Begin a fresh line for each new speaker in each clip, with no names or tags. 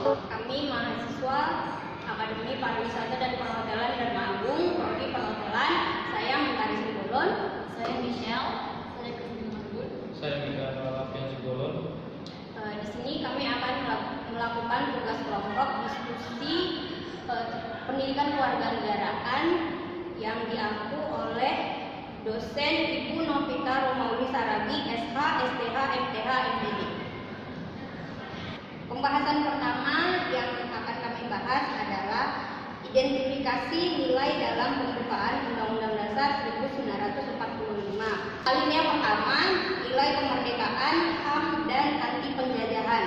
Kami mahasiswa Akademi Pariwisata dan Perhotelan Dharma Agung, Prodi Perhotelan. Saya Mentari Simbolon.
Saya Michelle. Saya Kristin Marbun.
Saya Mika Lapian Simbolon.
Di sini kami akan melakukan tugas kelompok diskusi pendidikan kewarganegaraan yang diampu oleh dosen Ibu Novita Romawi Saragi, SH, STH, MTH, MPD. Pembahasan pertama yang akan kami bahas adalah identifikasi nilai dalam pembukaan Undang-Undang Dasar 1945. Alinea pertama, nilai kemerdekaan, HAM, dan anti penjajahan.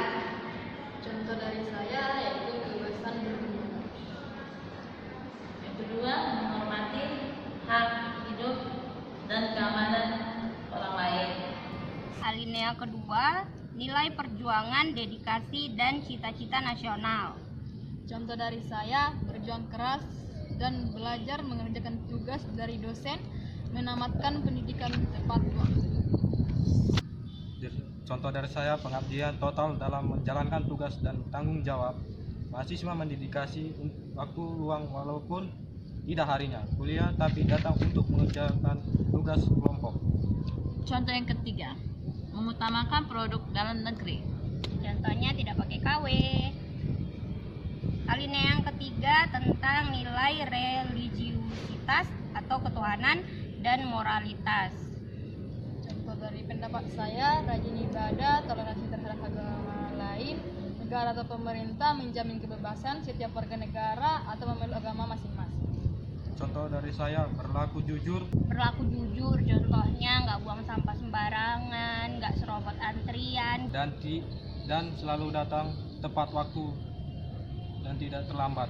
Contoh dari saya yaitu kebebasan berpendapat. Yang kedua, menghormati hak hidup dan keamanan orang lain.
Alinea kedua, nilai perjuangan, dedikasi, dan cita-cita nasional.
Contoh dari saya, berjuang keras dan belajar mengerjakan tugas dari dosen, menamatkan pendidikan tepat waktu.
Contoh dari saya, pengabdian total dalam menjalankan tugas dan tanggung jawab. Mahasiswa mendedikasi waktu luang walaupun tidak harinya kuliah, tapi datang untuk mengerjakan tugas kelompok.
Contoh yang ketiga, mengutamakan produk dalam negeri.
Contohnya tidak pakai KW. Alinea yang ketiga tentang nilai religiusitas atau ketuhanan dan moralitas.
Contoh dari pendapat saya, rajin ibadah, toleransi terhadap agama lain, negara atau pemerintah menjamin kebebasan setiap warga negara atau memeluk agama masing-masing.
Contoh dari saya, berlaku jujur.
Berlaku jujur, contohnya nggak buang sampah sembarangan, nggak serobot antrian,
dan selalu datang tepat waktu dan tidak terlambat.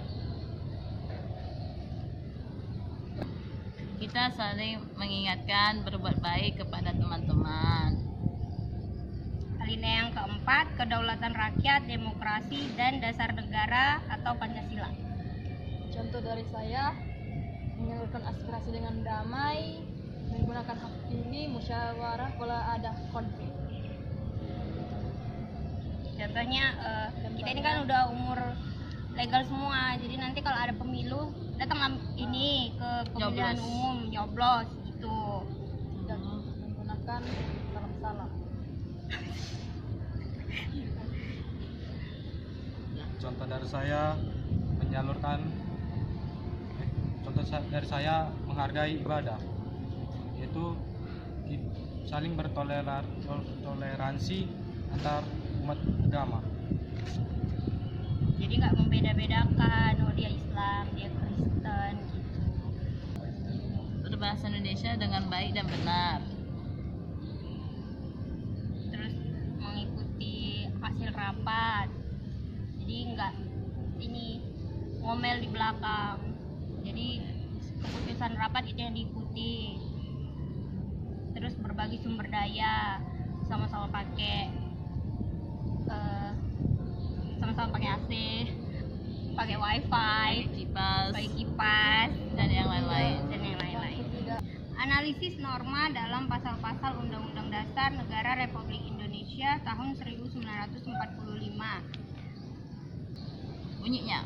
Kita saling mengingatkan berbuat baik kepada teman-teman.
Alinea yang keempat, kedaulatan rakyat, demokrasi, dan dasar negara atau Pancasila.
Contoh dari saya, menyalurkan aspirasi dengan damai, menggunakan hak pilih, musyawarah kalau ada konflik.
Contohnya, kita ini kan udah umur legal semua, jadi nanti kalau ada pemilu, datang ini ke pemilihan umum, nyoblos gitu.
Dan menggunakan salam-salam.
Contoh dari saya, menghargai ibadah, yaitu saling bertoleransi antar umat agama.
Jadi nggak membeda-bedakan, oh dia Islam, dia Kristen gitu.
Berbahasa Indonesia dengan baik dan benar.
Terus mengikuti hasil rapat, jadi nggak ini ngomel di belakang. Jadi keputusan rapat itu yang diikuti. Terus berbagi sumber daya, sama-sama pakai AC, pakai wifi, pakai kipas,
dan yang lain-lain.
Analisis norma dalam pasal-pasal Undang-Undang Dasar Negara Republik Indonesia tahun 1945.
Bunyinya,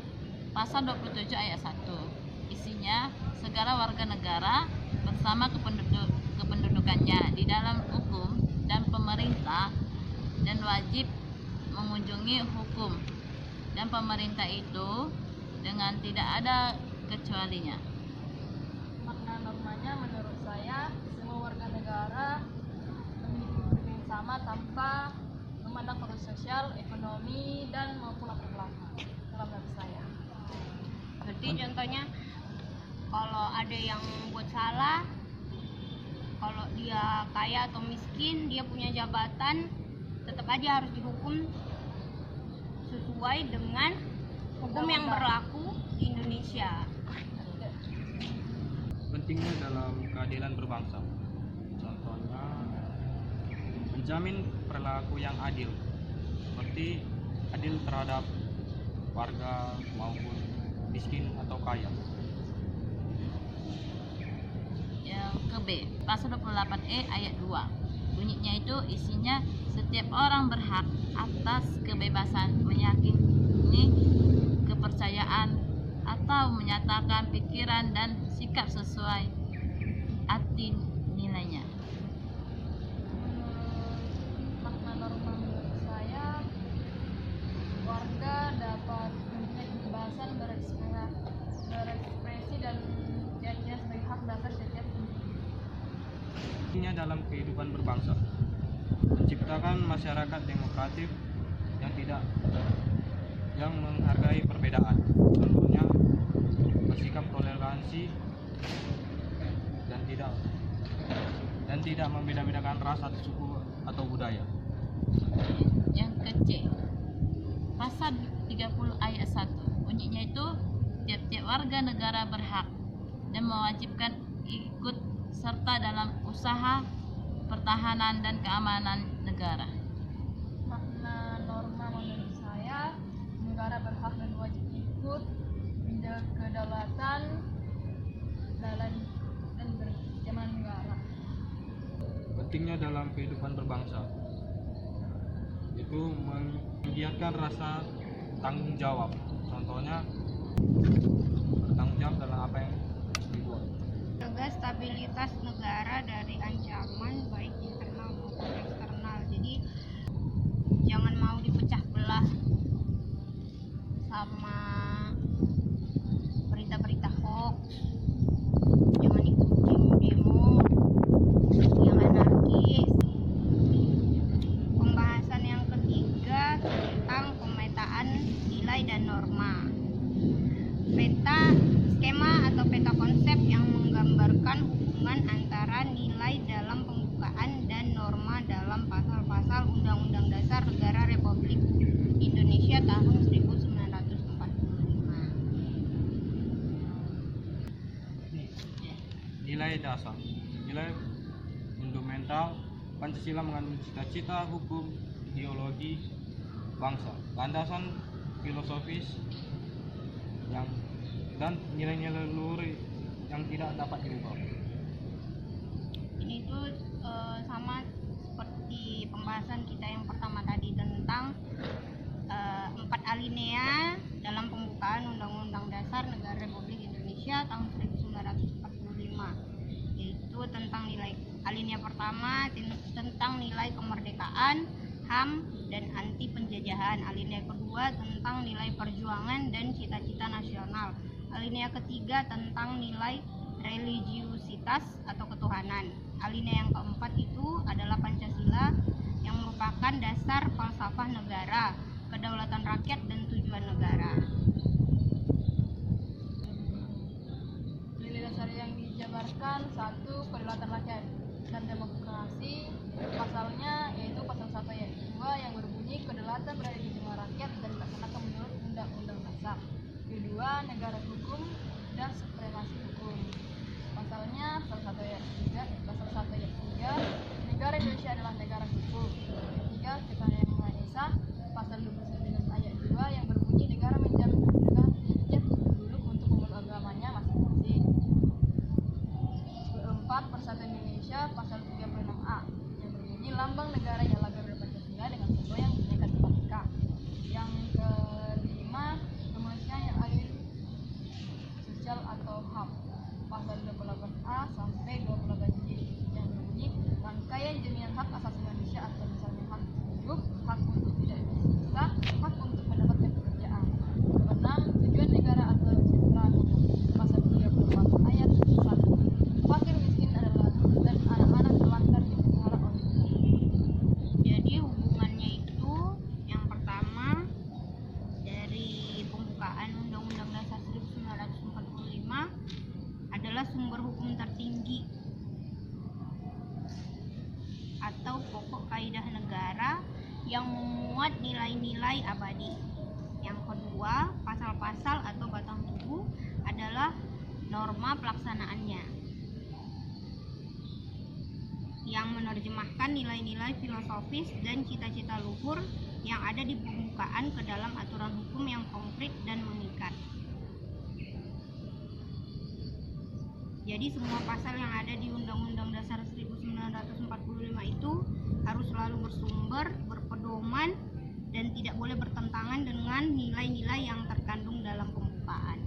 pasal 27 ayat 1. Isinya, segala warga negara bersama kependudukannya di dalam hukum dan pemerintah dan wajib mengunjungi hukum dan pemerintah itu dengan tidak ada kecualinya.
Makna normanya menurut saya, semua warga negara memiliki hak yang sama tanpa memandang faktor sosial, ekonomi, dan maupun latar belakang. Dalam dari saya.
Berarti contohnya kalau ada yang buat salah, kalau dia kaya atau miskin, dia punya jabatan, tetap aja harus dihukum sesuai dengan hukum yang berlaku di Indonesia.
Pentingnya dalam keadilan berbangsa. Contohnya, menjamin perilaku yang adil, seperti adil terhadap warga maupun miskin atau kaya.
Yang ke B, pasal 28E ayat 2. Bunyinya itu isinya setiap orang berhak atas kebebasan meyakini kepercayaan atau menyatakan pikiran dan sikap sesuai arti nilainya.
Makna norma menurut saya, warga dapat mempunyai kebebasan berekspresi dan keyakinan sebagai hak dasar setiap individu.
Pentingnya dalam kehidupan berbangsa, menciptakan masyarakat demokratis yang menghargai perbedaan, contohnya bersikap toleransi dan tidak membeda-bedakan ras atau suku atau budaya.
Yang kecil, pasal 30 ayat 1 bunyinya itu tiap-tiap warga negara berhak dan mewajibkan ikut serta dalam usaha pertahanan dan keamanan negara.
Makna norma menurut saya, negara berhak dan wajib ikut menjaga kedaulatan dan keamanan negara.
Pentingnya dalam kehidupan berbangsa itu menggiatkan rasa tanggung jawab, contohnya bertanggung jawab dalam apa yang dibuat.
Jaga stabilitas negara dari ancaman baik internal maupun eksternal. Jadi jangan mau dipecah belah sama berita-berita hoax, jangan ikut demo-demo yang anarkis. Pembahasan yang ketiga tentang pemetaan nilai dan norma. Peta skema atau peta konsep yang menggambarkan hubungan antara nilai dalam pembukaan dan norma dalam pasal-pasal Undang-Undang Dasar Negara Republik Indonesia tahun 1945.
Nilai dasar, nilai fundamental Pancasila mengandung cita-cita, hukum, ideologi bangsa, landasan filosofis dan nilai-nilai luhur yang tidak dapat dirubah.
Ini tuh sama seperti pembahasan kita yang pertama tadi tentang 4 alinea dalam pembukaan Undang-Undang Dasar Negara Republik Indonesia tahun 1945, yaitu tentang nilai alinea pertama tentang nilai kemerdekaan, HAM, dan anti penjajahan. Alinea kedua tentang nilai perjuangan dan cita-cita nasional. Alinea ketiga tentang nilai religiusitas atau ketuhanan. Alinea yang keempat itu adalah Pancasila yang merupakan dasar falsafah negara, kedaulatan rakyat dan tujuan negara.
Nilai dasar yang dijabarkan: 1. Kedaulatan rakyat dan demokrasi. Pasalnya yaitu pasal 1 ayat 2 yang berbunyi kedaulatan berada di tangan rakyat dan dilaksanakan menurut Undang-Undang Dasar. Kedua, negara hukum dan supremasi hukum. Pasalnya pasal 1 ayat 3, negara Indonesia adalah negara hukum. Ketiga, Ketuhanan Yang Maha Esa. Pasal 29 ayat 2 yang berbunyi negara menjamin setiap penduduk untuk memeluk agamanya masing-masing. Keempat, Persatuan Indonesia. Pasal 36A yang berbunyi lambang negara ialah Garuda Pancasila dengan foto yang Bhinneka Tunggal Ika. Yang kelima, Indonesia yang adil sosial atau HAM. Pasal 28A sampai 28J yang berbunyi rangkaian jaminan hak asasi manusia atau misalnya hak hidup, hak untuk tidak disiksa, hak untuk mendapatkan pekerjaan. Keenam, tujuan negara atau kesejahteraan umum. Pasal 34 ayat 1. Fakir miskin adalah dan anak-anak telantar dipelihara oleh negara.
Jadi hubungannya itu yang pertama dari pembukaan Undang-Undang Dasar 1945 adalah sumber hukum tertinggi atau pokok kaidah negara yang memuat nilai-nilai abadi. Yang kedua, pasal-pasal atau batang tubuh adalah norma pelaksanaannya yang menerjemahkan nilai-nilai filosofis dan cita-cita luhur yang ada di pembukaan ke dalam aturan hukum yang konkret dan mengikat. Jadi semua pasal yang ada di Undang-Undang Dasar 1945 itu harus selalu bersumber, berpedoman dan tidak boleh bertentangan dengan nilai-nilai yang terkandung dalam pembukaan.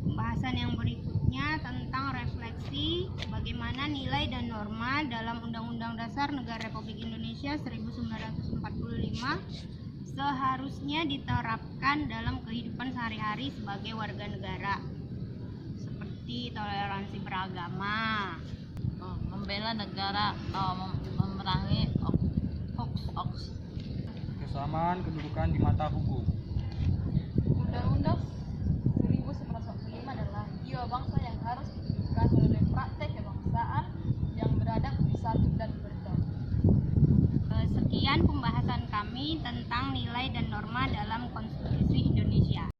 Pembahasan yang berikutnya tentang refleksi bagaimana nilai dan norma dalam Undang-Undang Dasar Negara Republik Indonesia 1945 seharusnya diterapkan dalam kehidupan sehari-hari sebagai warga negara, seperti toleransi beragama,
membela negara, memerangi hoax.
Kesamaan kedudukan di mata hukum.
Undang-Undang 1945 adalah jiwa bangsa yang harus ditunjukkan melalui praktek kebangsaan yang beradab, bersatu dan berdaulat.
Sekian pembahasan kami tentang nilai dan norma dalam Konstitusi Indonesia.